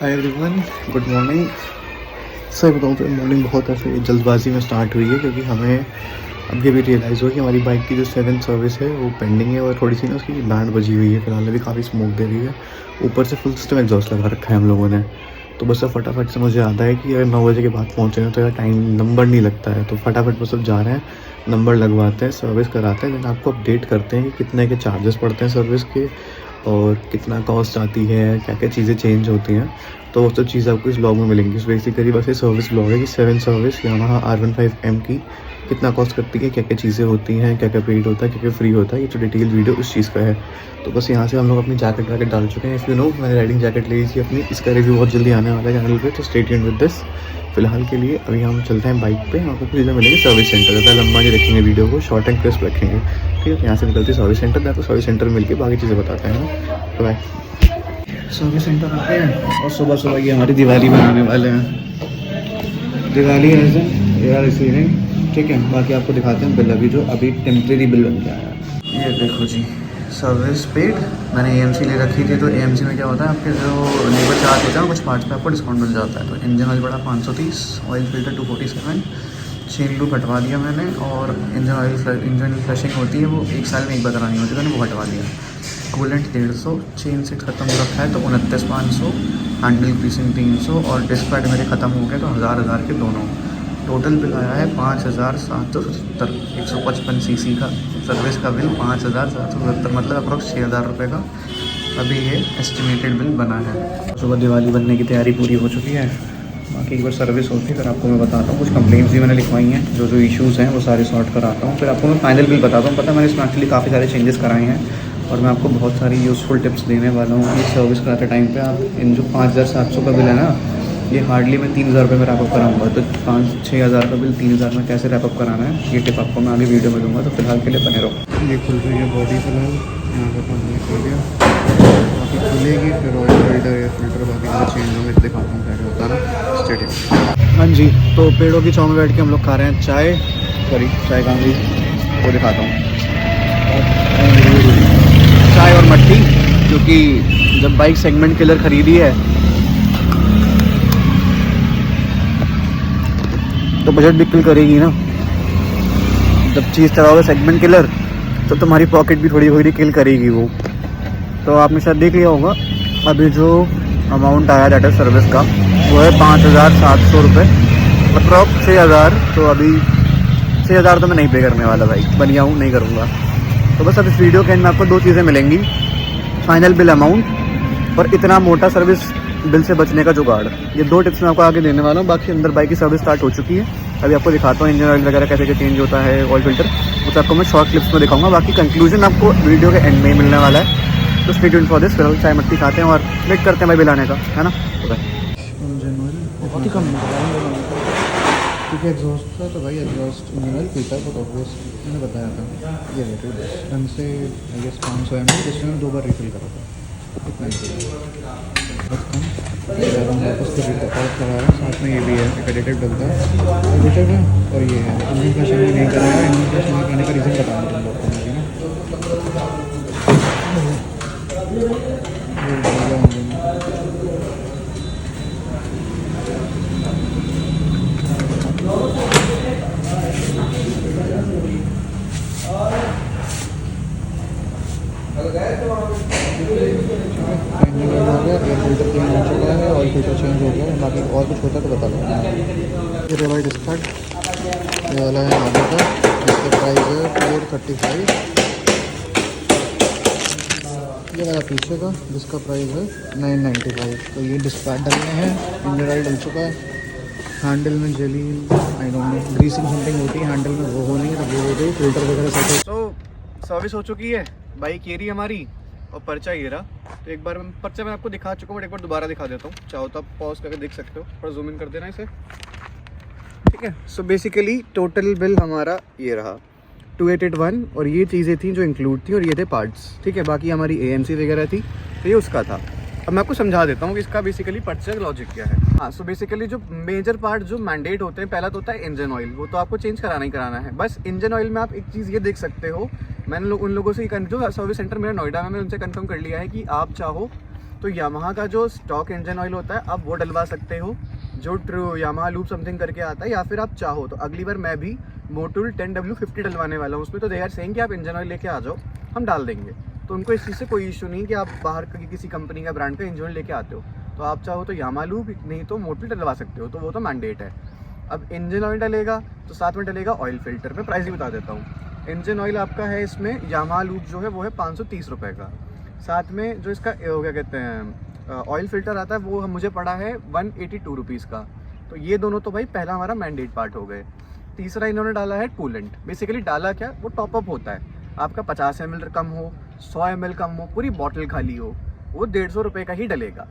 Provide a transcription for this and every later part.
Hi everyone, good morning. Sir बताऊँ तो morning बहुत ऐसे जल्दबाजी में स्टार्ट हुई है क्योंकि हमें अब ये भी रियलाइज़ हुआ कि हमारी बाइक की जो 7th सर्विस है वो पेंडिंग है और थोड़ी सी ना उसकी बैंड बजी हुई है। फिलहाल अभी काफ़ी स्मोक दे रही है, ऊपर से फुल सिस्टम एग्जॉस्ट लगा रखा है हम लोगों ने। तो बस अब फटाफट से मुझे आता है कि अगर 9 बजे के बाद पहुँचे तो यार टाइम नंबर नहीं लगता है, तो फटाफट बस अब जा रहे हैं, नंबर लगवाते हैं, सर्विस कराते हैं, देन आपको अपडेट करते हैं कि कितने के चार्जेस पड़ते हैं सर्विस के और कितना कॉस्ट आती है, क्या क्या चीज़ें चेंज होती हैं। तो वो सब चीज़ें आपको इस ब्लॉग में मिलेंगी। इस बेसिकली बस ये सर्विस ब्लॉग है कि 7 सर्विस यामाहा R15M की कितना कॉस्ट करती है, क्या क्या चीज़ें होती हैं, क्या क्या पेड होता है, क्या क्या फ्री होता है, ये जो डिटेल वीडियो उस चीज़ का है। तो बस यहाँ से हम लोग अपनी जैकेट वैकेट डाल चुके हैं। इफ़ यू नो, मैंने राइडिंग जैकेट ली थी अपनी, इसका रिव्यू बहुत जल्दी आने वाला है चैनल पे, तो स्टे ट्यून्ड विद दिस। फिलहाल के लिए अभी हम चलते हैं बाइक पे, वहाँ पर चीज़ें मिलेंगे सर्विस सेंटर। ज़्यादा लंबा नहीं रखेंगे वीडियो को, शॉर्ट एंड क्रिस्प रखेंगे, ठीक है। यहाँ से निकलते सर्विस सेंटर, आपको सर्विस सेंटर में मिलकर बाकी चीज़ें बताते हैं। तो बाय। सर्विस सेंटर आते हैं और सुबह सुबह ये हमारी दिवाली बनाने वाले हैं। दिवाली है यार रिसीविंग, ठीक है। बाकी आपको दिखाते हैं बिल, अभी जो अभी टेम्प्रेरी बिल बन गया है। ये देखो जी, सर्विस पेड। मैंने AMC ले रखी थी, तो AMC में क्या होता है, आपके जो लेबर चार्ज होता है कुछ पार्ट्स पे आपको डिस्काउंट मिल जाता है। तो इंजन ऑयल बड़ा 530, ऑयल फिल्टर 247, चेन लूप हटवा दिया मैंने, और इंजन फ्लशिंग होती है वो 1 साल में एक बार करानी होती है, मैंने वो हटवा दिया। कूलेंट 150, चेन सेट खत्म हो रखा है तो 29,500, हैंडल ग्रीसिंग 300 और डिस्क पैड मेरे ख़त्म हो गए तो 1000 के दोनों। टोटल बिल आया है 5,770, 155 cc का सर्विस का बिल 5,770, मतलब अप्रॉक्स 6,000 रुपये का अभी ये एस्टिमेटेड बिल बना है। सुबह दिवाली बनने की तैयारी पूरी हो चुकी है, बाकी एक बार सर्विस होती है फिर आपको मैं बताता हूँ। कुछ कंप्लेंट्स भी मैंने लिखवाई हैं, जो जो इश्यूज़ हैं वो सारे सॉर्ट कराता हूँ, फिर आपको मैं फाइनल बिल बताता हूँ। पता है, मैंने इसमें एक्चुअली काफ़ी सारे चेंजेस कराए हैं और मैं आपको बहुत सारी यूज़फुल टिप्स देने वाला हूँ कि सर्विस कराते टाइम पे आप इन जो 5,700 का बिल है ना, ये हार्डली मैं 3,000 रुपये में रैपअप कराऊंगा। तो 5-6 हज़ार का बिल 3,000 में कैसे रैपअप कराना है, ये टिप आपको मैं आगे वीडियो में दूंगा। तो फिलहाल के लिए बने रहो। ये खुल रही है बॉडी, फिलहाल यहाँ पर पानी खुल गया, बाकी खुलेगी फिर ऑयल फिल्टर, एयर फिल्टर बाकी चीज़ें चेंज होंगे, दिखाता हूँ क्या क्या होता है ना। स्टेडियम। हाँ जी, तो पेड़ों की छाँव में बैठ के हम लोग खा रहे हैं चाय, सॉरी चाय कहाँ गई वो दिखाता हूँ। चाय और मट्टी, क्योंकि जब बाइक सेगमेंट किलर ख़रीदी है तो बजट भी किल करेगी ना। जब चीज़ चलाओगे सेगमेंट किलर तो तुम्हारी पॉकेट भी थोड़ी थोड़ी किल करेगी वो। तो आपने शायद देख लिया होगा, अभी जो अमाउंट आया डाटा सर्विस का वो है 5,700 रुपये, अप्रॉक्स 6,000। तो अभी 6,000 तो मैं नहीं पे करने वाला भाई, बनिया हूँ, नहीं करूँगा। तो बस अब इस वीडियो के एंड में आपको 2 चीज़ें मिलेंगी, फाइनल बिल अमाउंट और इतना मोटा सर्विस बिल से बचने का जुगाड़। ये 2 टिप्स मैं आपको आगे देने वाला हूँ। बाकी अंदर बाइक की सर्विस स्टार्ट हो चुकी है, अभी आपको दिखाता हूँ इंजन ऑयल वगैरह कैसे क्या चेंज होता है, ऑयल फिल्टर, वो आपको मैं शॉर्ट क्लिप्स में दिखाऊंगा। बाकी कंक्लूजन आपको वीडियो के एंड में ही मिलने वाला है, तो स्टे ट्यून्ड फॉर दिस। फिर चाय मट्टी खाते हैं और वेट करते हैं भाई बिल आने का, है ना। इंजन ऑयल बहुत ही कम क्योंकि एग्जॉस्ट था, तो भाई एग्जॉस्ट इंजन ऑयल पीता है, बहुत ऑब्वियस मैंने बताया था। ये रेट ढंग से आई गेस 500 ml, जिसमें मैंने 2 बार रिफिल करा था, इतना ही बहुत कम। वापस तो रिकॉर्ड कराया, साथ में ये भी है एक एडिटेड डलता है, एडिटेड है। और ये है इंजन फ्लश भी नहीं कराया। इंजन फ्लश नहीं कराने का रीज़न बताऊँ तुम लोग को मुझे एयर फिल्टर चेंज हो चुका है, ऑयल फिल्टर चेंज हो गया है। बाकी और कुछ होता है तो बता दो। ये रेवाइड डिस्कार्ड, ये वाला है आगे का, इसका प्राइस है 435। ये वाला पीछे का जिसका प्राइस है 995। तो ये डिस्कार्ड डलने हैं, इंजन ऑयल डल चुका है। हैंडल में jelly I don't know greasing something होती है हैंडल में, वो होनी है, तो वो हो गई। फिल्टर वगैरह सेट हो। तो सर्विस हो चुकी है, बाइक ये रही हमारी और पर्चा ये रहा। तो एक बार पर्चा मैं आपको दिखा चुका हूँ, बट एक बार दोबारा दिखा देता हूँ, चाहो तो आप पॉज करके देख सकते हो, थोड़ा जूम इन कर देना इसे, ठीक है। सो बेसिकली टोटल बिल हमारा ये रहा 2,881, और ये चीज़ें थी जो इंक्लूड थी और ये थे पार्ट्स, ठीक है। बाकी हमारी AMC वगैरह थी, तो ये उसका था। अब मैं आपको समझा देता हूँ कि इसका बेसिकली पर्चा लॉजिक क्या है। हाँ, सो बेसिकली जो मेजर पार्ट जो मैंडेट होते हैं, पहला तो होता है इंजन ऑयल, वो तो आपको चेंज कराना ही कराना है। बस इंजन ऑयल में आप एक चीज़ ये देख सकते हो, मैंने उन लोगों से जो सर्विस सेंटर मेरा नोएडा में, मैं उनसे कंफर्म कर लिया है कि आप चाहो तो यामाहा का जो स्टॉक इंजन ऑयल होता है आप वो डलवा सकते हो, जो ट्रू यामाहा लूप समथिंग करके आता है, या फिर आप चाहो तो अगली बार मैं भी मोटूल 10W50 डलवाने वाला हूँ उसमें। तो दे आर सेइंग कि आप इंजन ऑयल लेके आ जाओ, हम डाल देंगे। तो उनको इस चीज़ से कोई इशू नहीं कि आप बाहर किसी कंपनी का ब्रांड का इंजन ऑयल लेके आते हो। तो आप चाहो तो यामाहा लूप, नहीं तो मोटूल डलवा सकते हो, तो वो तो मैंडेट है। अब इंजन ऑयल डलेगा तो साथ में डलेगा ऑयल फिल्टर। मैं प्राइस ही बता देता हूँ। इंजन ऑयल आपका है इसमें यामाहा लूप जो है वो है 530 रुपये का। साथ में जो इसका क्या कहते हैं ऑयल फिल्टर आता है वो मुझे पड़ा है 182 रुपीज़ का। तो ये दोनों तो भाई पहला हमारा मैंडेट पार्ट हो गए। तीसरा इन्होंने डाला है कूलेंट। बेसिकली डाला क्या, वो टॉपअप होता है। आपका 50 ml कम हो, 100 ml कम हो, पूरी बॉटल खाली हो, वो 150 रुपये का ही डलेगा।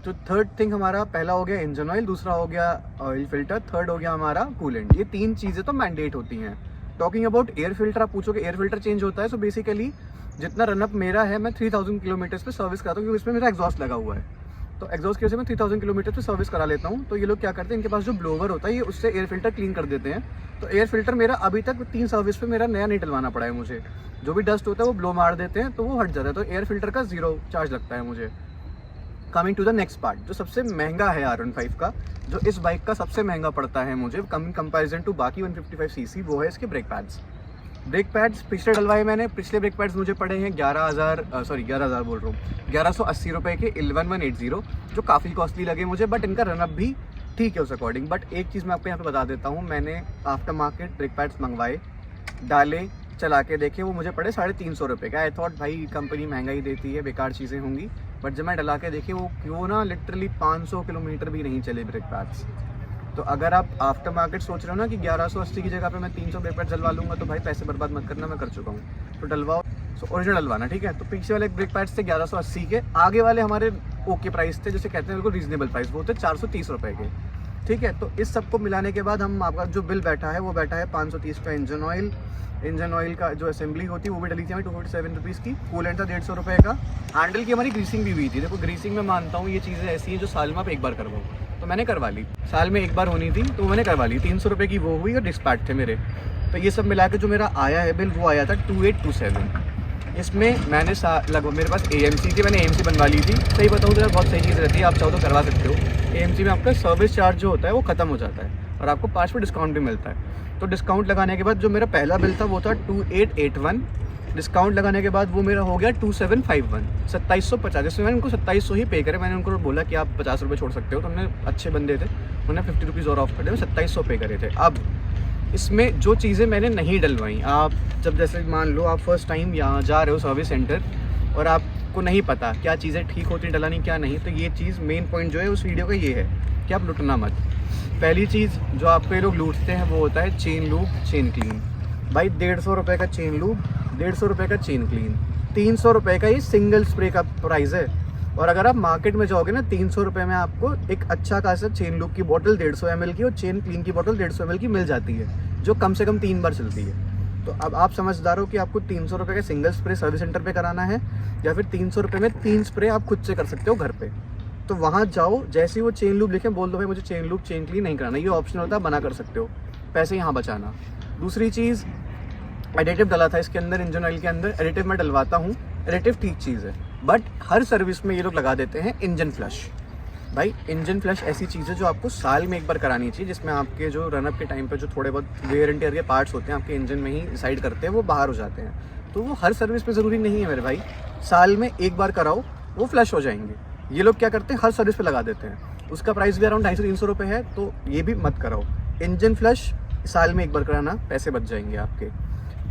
तो थर्ड थिंग हमारा पहला हो गया इंजन ऑयल, दूसरा हो गया ऑयल फिल्टर, थर्ड हो गया हमारा कूलेंट। ये 3 चीज़ें तो मैंडेट होती हैं। टॉकिंग अबाउट एयर फिल्टर, आप पूछोगे एयर फिल्टर चेंज होता है। सो बेसिकली जितना रनअप मेरा है, मैं 3000 किलोमीटर्स पे सर्विस कराता हूँ, क्योंकि इसमें मेरा एग्जॉस्ट लगा हुआ है। तो एग्जॉस्ट की वजह से मैं 3000 किलोमीटर पे सर्विस करा लेता हूँ। तो ये लोग क्या करते हैं, इनके पास जो ब्लोवर होता है ये उससे एयर फिल्टर क्लीन कर देते हैं। तो एयर फिल्टर मेरा अभी तक 3 सर्विस पे मेरा नया नहीं डलवाना पड़ा है मुझे। जो भी डस्ट होता है वो ब्लो मार देते हैं तो वो हट जाता है। तो एयर फिल्टर का 0 चार्ज लगता है मुझे। Coming to the next part, जो सबसे महंगा है R15 का, जो इस बाइक का सबसे महंगा पड़ता है मुझे कंपैरिजन टू बाकी 155cc, वो है इसके ब्रेक पैड्स। ब्रेक पैड्स पिछले डलवाए मैंने, पिछले ब्रेक पैड्स मुझे पड़े हैं 11,000 बोल रहा हूँ, 1180 रुपये के 11180, जो काफ़ी कॉस्टली लगे मुझे, बट इनका रनअप भी ठीक है उस अकॉर्डिंग। बट एक चीज़ मैं आपको यहाँ पे बता देता हूँ, मैंने आफ्टर मार्केट ब्रेक पैड्स मंगवाए, डाले, चला के देखे, वो मुझे पड़े 350 रुपये का। आई थॉट भाई कंपनी महंगा ही देती है, बेकार चीज़ें होंगी। बट जब मैं डला के देखे वो क्यों ना लिटरली 500 किलोमीटर भी नहीं चले ब्रेक पैड्स। तो अगर आप आफ्टर मार्केट सोच रहे हो ना कि 1180 की जगह पे मैं 300 ब्रेक पैड्स डलवा लूँगा, तो भाई पैसे बर्बाद मत करना, मैं कर चुका हूँ। तो डलवाओ, सो ओरिजिनल डलवाना, ठीक है। तो पीछे वाले ब्रेक पैड्स थे 1180 के, आगे वाले हमारे ओके प्राइस थे, जैसे कहते हैं बिल्कुल रीजनेबल प्राइस, वो थे 430 रुपये के, ठीक है। तो इस सबको मिलाने के बाद हम आपका जो बिल बैठा है वो बैठा है 530 का इंजन ऑयल का जो असेंबली होती है वो भी डली थी हमें 247 रुपीज़ की। कूलेंट था 150 रुपये का। हैंडल की हमारी ग्रीसिंग भी हुई थी। देखो ग्रीसिंग मैं मानता हूँ ये चीज़ें ऐसी हैं जो साल में आप एक बार करवाओ, तो मैंने करवा ली। साल में एक बार होनी थी तो मैंने करवा ली। 300 रुपये की वो हुई और डिस्पैच थे मेरे। तो ये सब मिला के जो मेरा आया है बिल वो आया था 2827। इसमें मैंने लगभग मेरे पास AMC थी, मैंने AMC बनवा ली थी। सही बताऊँ तो बहुत सही चीज़ रहती है, आप चाहो तो करवा सकते हो। AMC में आपका सर्विस चार्ज जो होता है वो ख़त्म हो जाता है और आपको 5% डिस्काउंट भी मिलता है। तो डिस्काउंट लगाने के बाद जो मेरा पहला बिल था वो था 2881। डिस्काउंट लगाने के बाद वो मेरा हो गया 2751, 2750। इसमें मैंने उनको 2700 ही पे करे। मैंने उनको बोला कि आप 50 रुपये छोड़ सकते हो, तो उन्होंने अच्छे बंदे थे, उन्होंने 50 रुपीज़ और ऑफ कर दिया, 2700 पे करे थे। अब इसमें जो चीज़ें मैंने नहीं डलवाई, आप जब जैसे मान लो आप फर्स्ट टाइम यहाँ जा रहे हो सर्विस सेंटर और आपको नहीं पता क्या चीज़ें ठीक होती हैं डलानी क्या नहीं, तो ये चीज़ मेन पॉइंट जो है उस वीडियो का ये है कि आप लुटना मत। पहली चीज़ जो आप पे लोग लूटते हैं वो होता है चेन लूप, चेन क्लीन। भाई 150 रुपये का चेन लूप, 150 रुपये का चेन क्लीन, 300 रुपये का ये सिंगल स्प्रे का प्राइस है। और अगर आप मार्केट में जाओगे ना 300 रुपये में आपको एक अच्छा खासा चेन लूप की बोतल 150 ml की और चेन क्लीन की बोतल 150 ml की मिल जाती है, जो कम से कम 3 बार चलती है। तो अब आप समझदार हो कि आपको 300 रुपये का सिंगल स्प्रे सर्विस सेंटर पे कराना है या फिर 300 रुपये में 3 स्प्रे आप खुद से कर सकते हो घर पे। तो वहाँ जाओ, जैसे ही वो चेन लूप लिखें बोल दो भाई मुझे चेन लूप चेन क्लीन नहीं कराना, ये ऑप्शन होता है, बना कर सकते हो, पैसे यहाँ बचाना। दूसरी चीज़, एडिटिव डला था इसके अंदर, इंजन ऑयल के अंदर एडिटिव मैं डलवाता हूँ, एडिटिव ठीक चीज़ है, बट हर सर्विस में ये लोग लगा देते हैं इंजन फ्लश। भाई इंजन फ्लश ऐसी चीज़ है जो आपको साल में एक बार करानी चाहिए, जिसमें आपके जो रनअप के टाइम पे जो थोड़े बहुत वेयर एंड टियर के पार्ट्स होते हैं आपके इंजन में ही डिसाइड करते हैं, वो बाहर हो जाते हैं। तो वो हर सर्विस पे ज़रूरी नहीं है मेरे भाई, साल में एक बार कराओ वो फ्लश हो जाएंगे। ये लोग क्या करते हैं हर सर्विस पे लगा देते हैं, उसका प्राइस भी अराउंड 250-300 रुपये है, तो ये भी मत कराओ। इंजन फ्लश साल में एक बार कराना, पैसे बच जाएंगे आपके।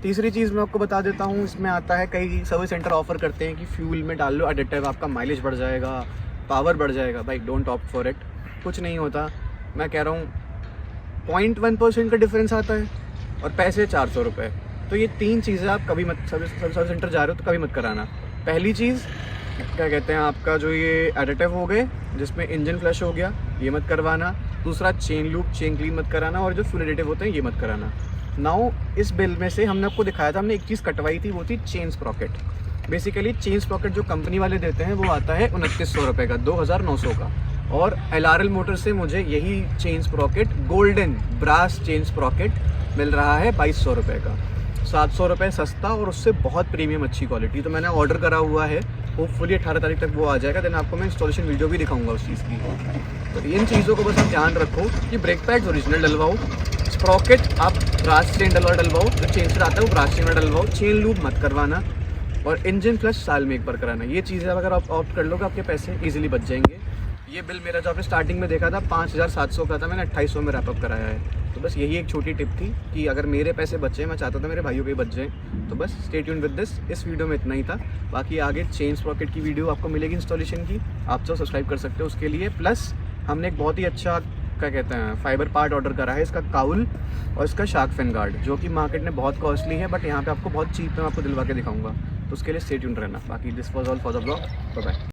तीसरी चीज़ मैं आपको बता देता हूँ, इसमें आता है कई सर्विस सेंटर ऑफर करते हैं कि फ्यूल में डाल लो एडिटिव, आपका माइलेज बढ़ जाएगा, पावर बढ़ जाएगा। भाई डोंट ऑप्ट फॉर इट, कुछ नहीं होता। मैं कह रहा हूँ 0.1% का डिफरेंस आता है और पैसे 400 रुपये। तो ये 3 चीज़ें आप कभी मत, सर्विस सेंटर जा रहे हो तो कभी मत कराना। पहली चीज़ क्या कहते हैं आपका जो ये एडिटिव हो गए जिसमें इंजन फ्लश हो गया, ये मत करवाना। दूसरा चेन लूप चेन क्लीन मत कराना, और जो फ्यूल एडिटिव होते हैं ये मत कराना। नाउ इस बिल में से हमने आपको दिखाया था, हमने एक चीज़ कटवाई थी, वो थी chain Sprocket. Basically chain Sprocket जो कंपनी वाले देते हैं वो आता है 2900 रुपये का, 2900 का। और LRL मोटर से मुझे यही chain sprocket golden brass chain sprocket मिल रहा है 2200 रुपये का, 700 रुपये सस्ता और उससे बहुत प्रीमियम अच्छी क्वालिटी। तो मैंने ऑर्डर करा हुआ है होपफुली 18 तारीख तक वो आ जाएगा। देन आपको मैं इंस्टॉलेशन वीडियो भी दिखाऊंगा उस चीज़ की। तो इन चीज़ों को बस आप ध्यान रखो कि ब्रेक पैड्स ओरिजिनल डलवाओ, स्प्रॉकेट आप ब्रास चेन डलवाओ, जो चेन से आता है वो ब्रास चेन में डलवाओ, चेन लूप मत करवाना, और इंजन फ्लश साल में एक बार कराना। ये चीज़ें अगर आप ऑप्ट कर लोगे आपके पैसे ईजिली बच जाएंगे। ये बिल मेरा जो आपने स्टार्टिंग में देखा था 5700 का था, मैंने 2800 में रैपअप कराया है। तो बस यही एक छोटी टिप थी कि अगर मेरे पैसे बचे, मैं चाहता था मेरे भाइयों के भी बच जाएँ। तो बस स्टे ट्यून्ड विद दिस। इस वीडियो में इतना ही था। बाकी आगे चेन स्प्रॉकेट की वीडियो आपको मिलेगी इंस्टॉलेशन की, आप तो सब्सक्राइब कर सकते हो उसके लिए। प्लस हमने एक बहुत ही अच्छा क्या कहते हैं फाइबर पार्ट ऑर्डर करा है, इसका काउल और इसका शार्क फिन गार्ड, जो कि मार्केट में बहुत कॉस्टली है, बट यहाँ पे आपको बहुत चीप में आपको दिलवा के दिखाऊंगा। तो उसके लिए स्टे ट्यून्ड रहना। बाकी this was all for the blog. Bye bye.